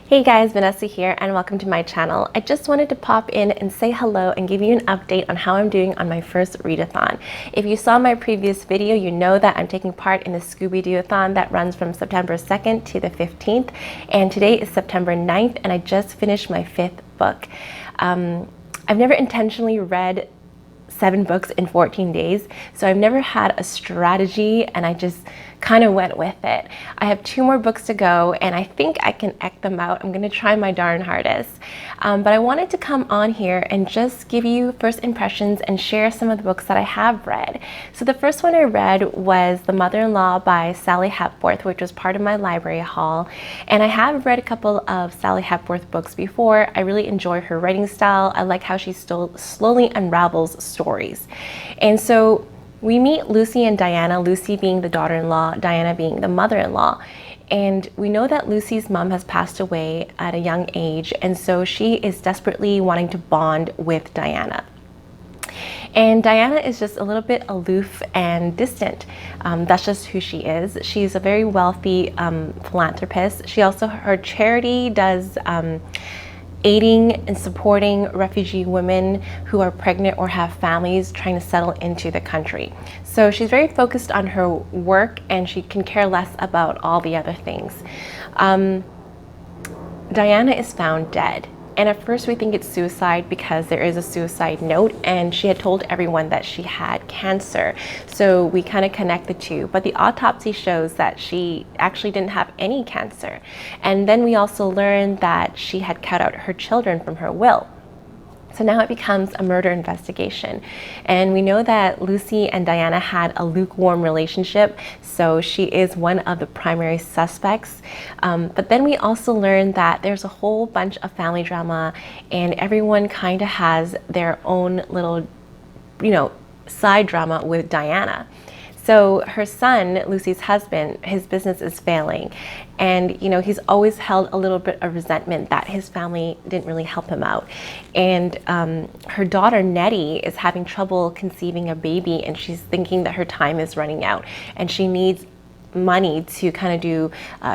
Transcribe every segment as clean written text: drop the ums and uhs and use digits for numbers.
Hey guys, Vanessa here and welcome to my channel. I just wanted to pop in and say hello and give you an update on how I'm doing on my first readathon. If you saw my previous video, you know that I'm taking part in the Scooby-Dooathon that runs from September 2nd to the 15th, and today is September 9th and I just finished my 5th book. I've never intentionally read 7 books in 14 days, so I've never had a strategy and I just kind of went with it. I have 2 more books to go and I think I can act them out. I'm going to try my darn hardest. But I wanted to come on here and just give you first impressions and share some of the books that I have read. So the first one I read was The Mother-in-Law by Sally Hepworth, which was part of my library haul. And I have read a couple of Sally Hepworth books before. I really enjoy her writing style. I like how she slowly unravels stories. And so we meet Lucy and Diana, Lucy being the daughter-in-law, Diana being the mother-in-law. And we know that Lucy's mom has passed away at a young age, and so she is desperately wanting to bond with Diana. And Diana is just a little bit aloof and distant. That's just who she is. She's a very wealthy philanthropist. Her charity does aiding and supporting refugee women who are pregnant or have families trying to settle into the country. So she's very focused on her work and she can care less about all the other things. Diana is found dead. And at first we think it's suicide because there is a suicide note and she had told everyone that she had cancer. So we kind of connect the two, but the autopsy shows that she actually didn't have any cancer. And then we also learned that she had cut out her children from her will. So now it becomes a murder investigation. And we know that Lucy and Diana had a lukewarm relationship, so she is one of the primary suspects. But then we also learned that there's a whole bunch of family drama and everyone kind of has their own little, side drama with Diana. So her son, Lucy's husband, his business is failing. And, he's always held a little bit of resentment that his family didn't really help him out. And her daughter, Nettie, is having trouble conceiving a baby and she's thinking that her time is running out and she needs money to kind of do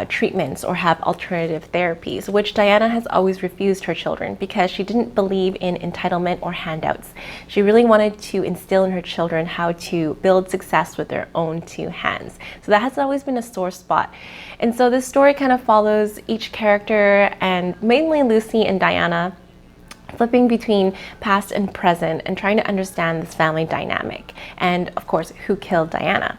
treatments or have alternative therapies, which Diana has always refused her children because she didn't believe in entitlement or handouts. She really wanted to instill in her children how to build success with their own 2 hands. So that has always been a sore spot. And so this story kind of follows each character and mainly Lucy and Diana flipping between past and present and trying to understand this family dynamic and of course who killed Diana.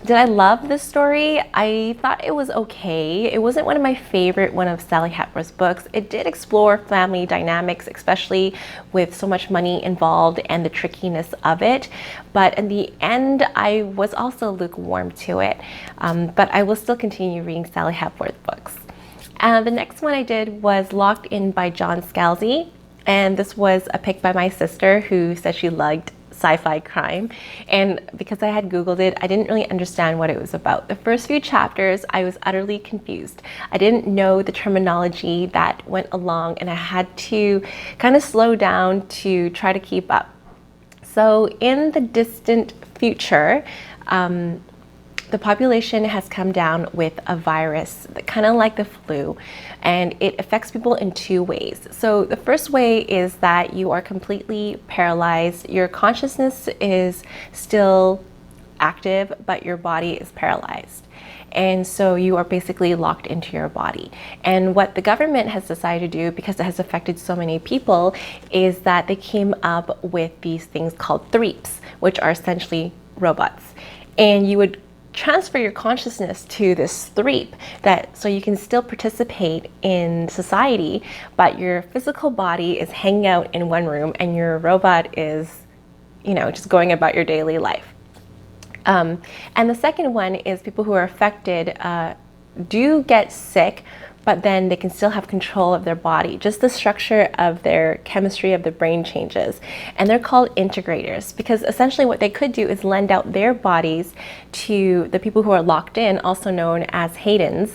Did I love this story? I thought it was okay. It wasn't one of my favorite of Sally Hepworth's books. It did explore family dynamics, especially with so much money involved and the trickiness of it. But in the end, I was also lukewarm to it. But I will still continue reading Sally Hepworth books. The next one I did was Locked In by John Scalzi. And this was a pick by my sister who said she liked sci-fi crime, and because I had Googled it, I didn't really understand what it was about. The first few chapters, I was utterly confused. I didn't know the terminology that went along and I had to kind of slow down to try to keep up. So in the distant future, the population has come down with a virus, kind of like the flu, and it affects people in 2 ways. So the first way is that you are completely paralyzed. Your consciousness is still active, but your body is paralyzed. And so you are basically locked into your body. And what the government has decided to do, because it has affected so many people, is that they came up with these things called threeps, which are essentially robots. And you would transfer your consciousness to this threep so you can still participate in society, but your physical body is hanging out in one room and your robot is, just going about your daily life. And the second one is people who are affected do get sick, but then they can still have control of their body. Just the structure of their chemistry of the brain changes. And they're called integrators because essentially what they could do is lend out their bodies to the people who are locked in, also known as Haydens.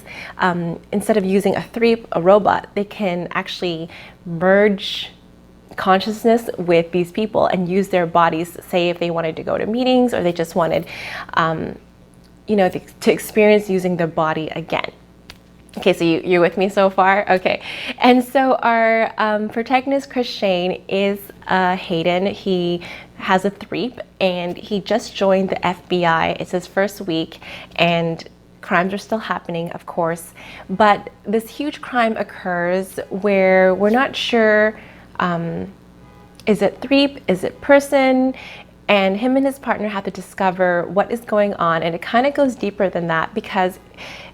Instead of using a robot, they can actually merge consciousness with these people and use their bodies, say if they wanted to go to meetings or they just wanted to experience using their body again. Okay, so you're with me so far? Okay. And so our protagonist, Chris Shane, is Hayden. He has a threep and he just joined the FBI. It's his first week and crimes are still happening, of course. But this huge crime occurs where we're not sure, is it threep, is it person? And him and his partner have to discover what is going on. And it kind of goes deeper than that because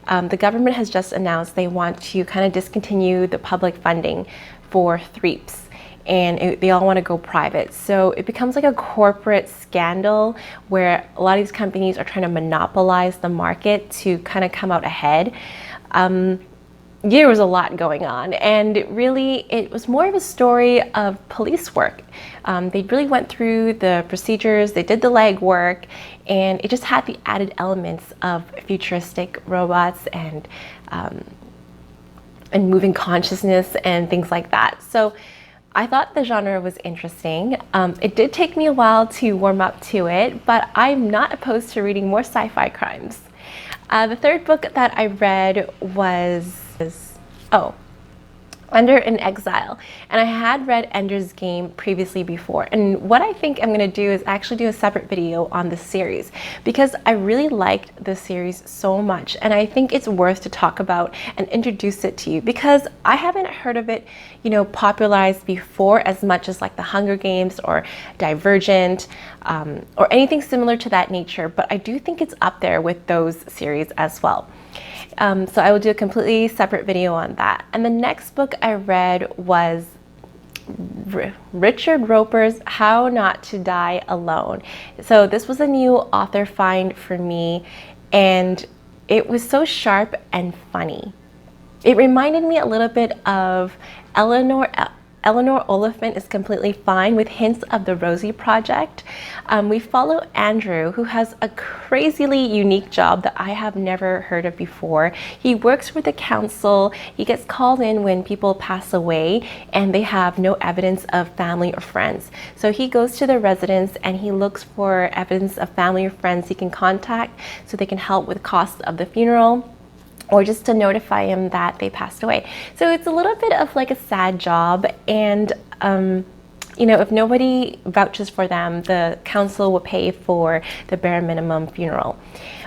the government has just announced they want to kind of discontinue the public funding for threeps. And they all want to go private. So it becomes like a corporate scandal where a lot of these companies are trying to monopolize the market to kind of come out ahead. There was a lot going on, and it was more of a story of police work. They really went through the procedures, they did the legwork, and it just had the added elements of futuristic robots and moving consciousness and things like that. So I thought the genre was interesting. It did take me a while to warm up to it, but I'm not opposed to reading more sci-fi crimes. The third book that I read was Under in Exile, and I had read Ender's Game previously before, and what I think I'm going to do is actually do a separate video on this series because I really liked the series so much, and I think it's worth to talk about and introduce it to you because I haven't heard of it, popularized before as much as like the Hunger Games or Divergent or anything similar to that nature, but I do think it's up there with those series as well. So I will do a completely separate video on that. And the next book I read was Richard Roeper's How Not to Die Alone. So this was a new author find for me, and it was so sharp and funny. It reminded me a little bit of Eleanor Oliphant is Completely Fine with hints of the Rosie Project. We follow Andrew, who has a crazily unique job that I have never heard of before. He works for the council. He gets called in when people pass away and they have no evidence of family or friends. So he goes to the residence and he looks for evidence of family or friends he can contact so they can help with costs of the funeral, or just to notify him that they passed away. So it's a little bit of like a sad job, and if nobody vouches for them, the council will pay for the bare minimum funeral.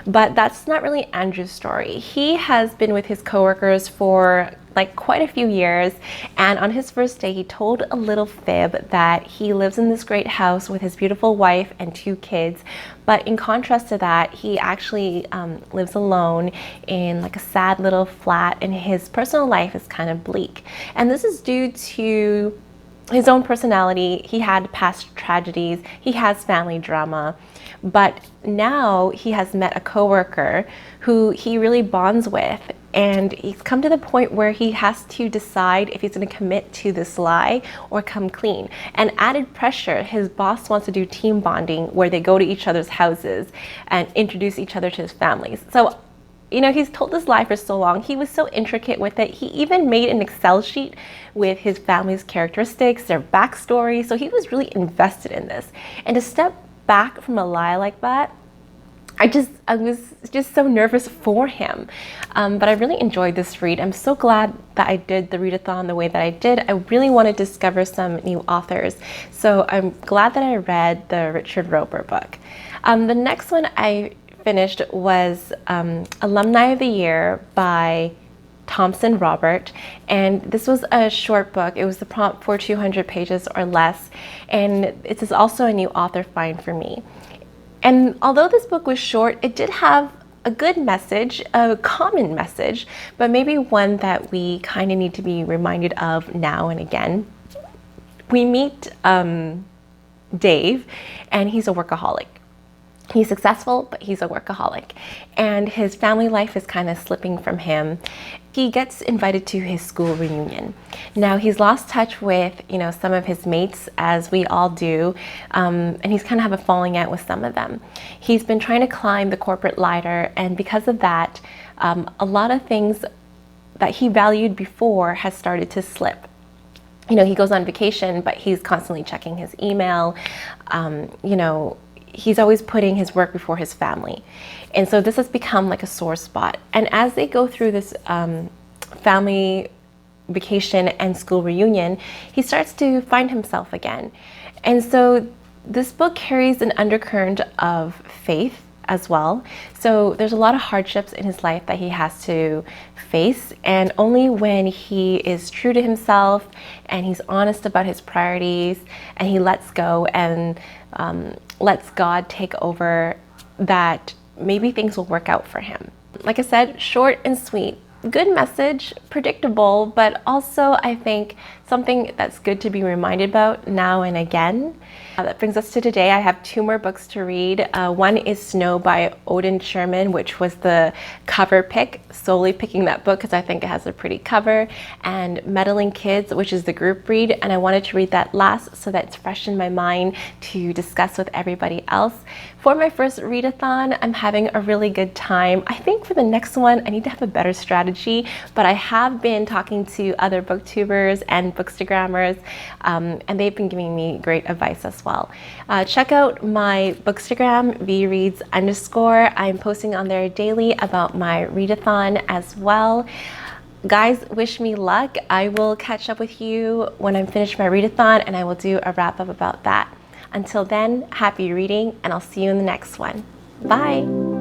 But that's not really Andrew's story. He has been with his coworkers for like quite a few years, and on his first day he told a little fib that he lives in this great house with his beautiful wife and 2 kids, but in contrast to that he actually lives alone in like a sad little flat, and his personal life is kind of bleak. And this is due to his own personality. He had past tragedies, he has family drama, but now he has met a coworker who he really bonds with, and he's come to the point where he has to decide if he's going to commit to this lie or come clean. And added pressure, his boss wants to do team bonding where they go to each other's houses and introduce each other to his families. So he's told this lie for so long. He was so intricate with it. He even made an Excel sheet with his family's characteristics, their backstory. So he was really invested in this. And to step back from a lie like that, I was just so nervous for him. But I really enjoyed this read. I'm so glad that I did the readathon the way that I did. I really want to discover some new authors. So I'm glad that I read the Richard Roeper book. The next one I finished was Alumni of the Year by Tomson Robert, and this was a short book. It was the prompt for 200 pages or less, and it is also a new author find for me. And although this book was short, it did have a good message, a common message, but maybe one that we kind of need to be reminded of now and again. We meet Dave, and he's a workaholic. He's successful, but he's a workaholic, and his family life is kind of slipping from him. He gets invited to his school reunion. Now he's lost touch with some of his mates, as we all do, and he's kind of have a falling out with some of them. He's been trying to climb the corporate ladder, and because of that, a lot of things that he valued before has started to slip. He goes on vacation, but he's constantly checking his email. He's always putting his work before his family. And so this has become like a sore spot. And as they go through this family vacation and school reunion, he starts to find himself again. And so this book carries an undercurrent of faith as well. So there's a lot of hardships in his life that he has to face, and only when he is true to himself and he's honest about his priorities and he lets go and lets God take over, that maybe things will work out for him. Like I said, short and sweet. Good message, predictable, but also I think something that's good to be reminded about now and again. That brings us to today. I have 2 more books to read. One is Snow by Odin Sherman, which was the cover pick, solely picking that book because I think it has a pretty cover, and Meddling Kids, which is the group read, and I wanted to read that last so that it's fresh in my mind to discuss with everybody else. For my first readathon, I'm having a really good time. I think for the next one, I need to have a better strategy, but I have been talking to other booktubers and bookstagrammers, and they've been giving me great advice as well. Check out my bookstagram, VEEREADS_. I'm posting on there daily about my readathon as well. Guys, wish me luck. I will catch up with you when I'm finished my readathon, and I will do a wrap up about that. Until then, happy reading, and I'll see you in the next one. Bye.